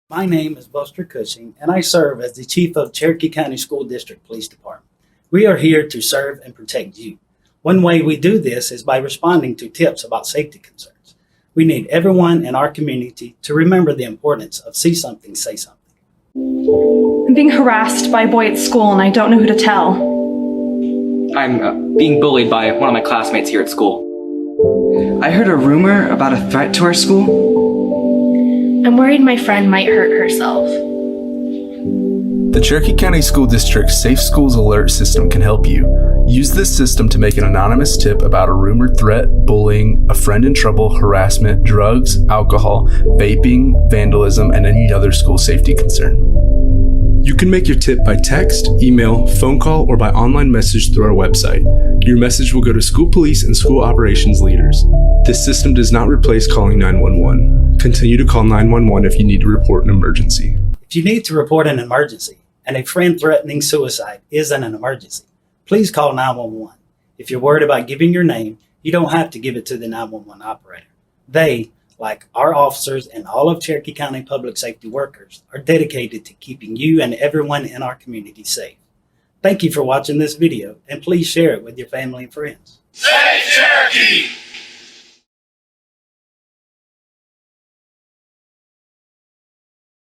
My name is Buster Cushing, and I serve as the Chief of Cherokee County School District Police Department. We are here to serve and protect you. One way we do this is by responding to tips about safety concerns. We need everyone in our community to remember the importance of see something, say something. I'm being harassed by a boy at school and I don't know who to tell. I'm being bullied by one of my classmates here at school. I heard a rumor about a threat to our school. I'm worried my friend might hurt herself. The Cherokee County School District's SafeSchools alert system can help you. Use this system to make an anonymous tip about a rumored threat, bullying, a friend in trouble, harassment, drugs, alcohol, vaping, vandalism, and any other school safety concern. You can make your tip by text, email, phone call, or by online message through our website. Your message will go to school police and school operations leaders. This system does not replace calling 911. Continue to call 911 if you need to report an emergency. If you need to report an emergency, and a friend threatening suicide isn't an emergency, please call 911. If you're worried about giving your name, you don't have to give it to the 911 operator. They, like our officers and all of Cherokee County public safety workers, are dedicated to keeping you and everyone in our community safe. Thank you for watching this video, and please share it with your family and friends. Save Cherokee!